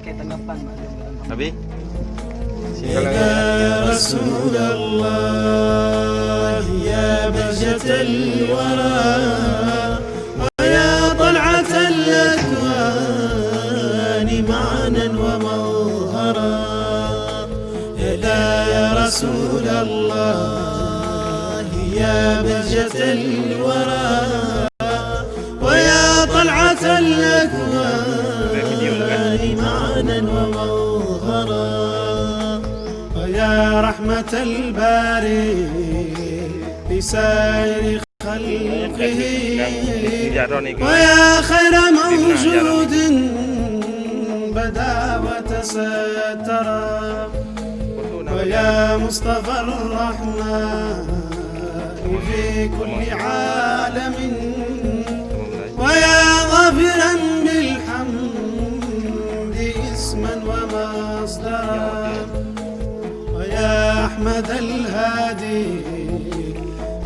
Abi? يا رسول الله يا بهجة الورى ويا طلعة الأكوان معنا ومظهرا يا رسول الله يا بهجة الورى ويا طلعة الأكوان معنا ومظهرا ويا رحمة الباري لسائر خلقه ويا خير موجود بدا وتسترى ويا مصطفى الرحمن في كل عالم ويا ظافرا بالحمد اسما ومصدرا ويا أحمد الهادي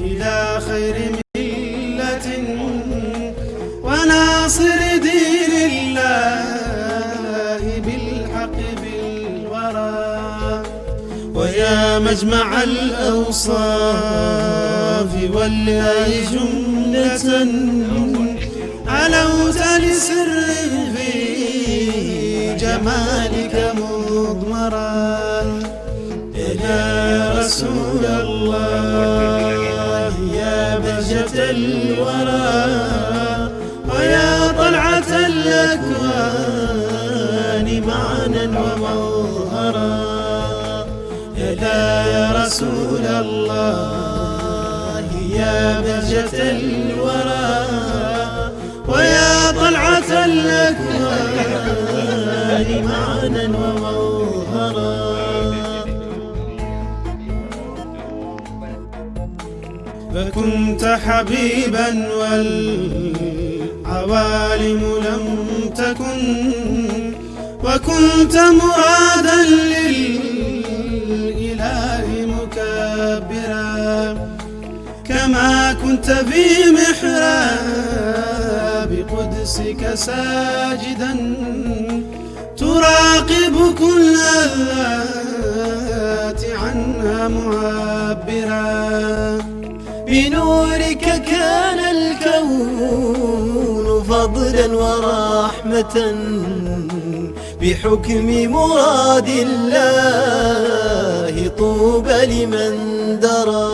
إلى خير ملة وناصر دين الله بالحق بالورى ويا مجمع الأوصاف والله جملة علوت لسر في جمالك مضمرا يا رسول الله يا بهجة الورى ويا طلعة الأكوان معنا ومظهرا يا رسول الله يا بهجة الورى ويا طلعة الأكوان معنا ومظهرا فكنت حبيبا والعوالم لم تكن وكنت مرادا للإله مكبرا كما كنت في محراب قدسك ساجدا تراقب كل الذات عنها معبرا بنورك كان الكون فضلا ورحمة بحكم مراد الله طوبى لمن درى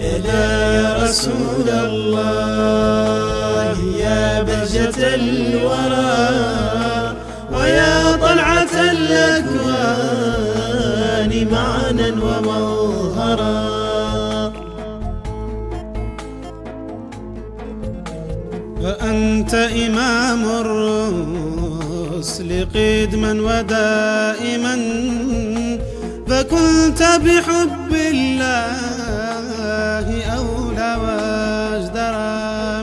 يا رسول الله يا بهجة الورى ويا طلعة الأكوان معنا ومظهرا فأنت إمام الرسل قدما ودائما فكنت بحب الله أولى واجدرا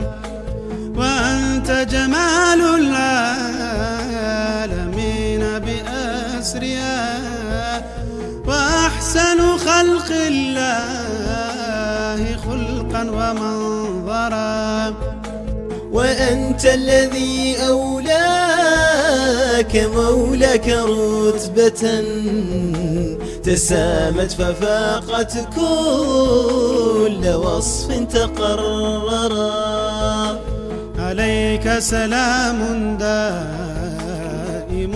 وأنت جمال العالمين بأسرها وأحسن خلق الله خلقا ومنظرا وأنت الذي أولاك مولاك رتبة تسامت ففاقت كل وصف تقررا عليك سلام دائم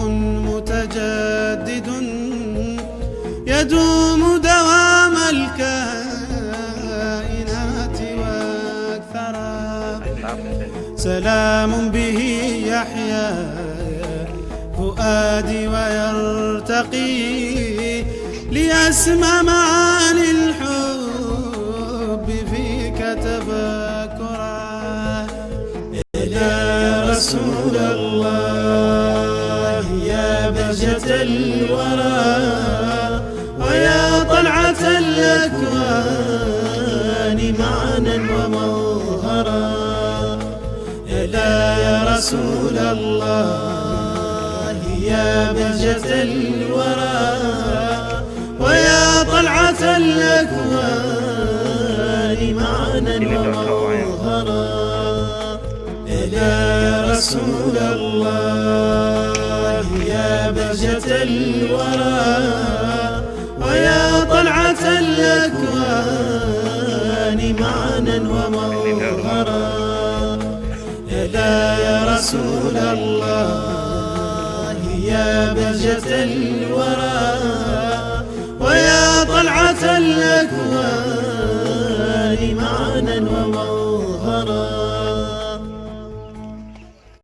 متجدد يدوم دوام الكائنات وأكثرا سلام به يحيا فؤادي ويرتقي ليسمع معاني الحب فيك تفكرا يا رسول الله يا بهجة الورى ويا طلعة الأكوان معنا ومظهرا يا رسول الله يا بهجة الورى ويا طلعة الأكوان معنا ومظهرا يا رسول الله بهجة الورى ويا طلعة الأكوان معنا ومظهرا. لا يا رسول الله يا بهجة الورى ويا طلعة الأكوان معنا ومظهرا.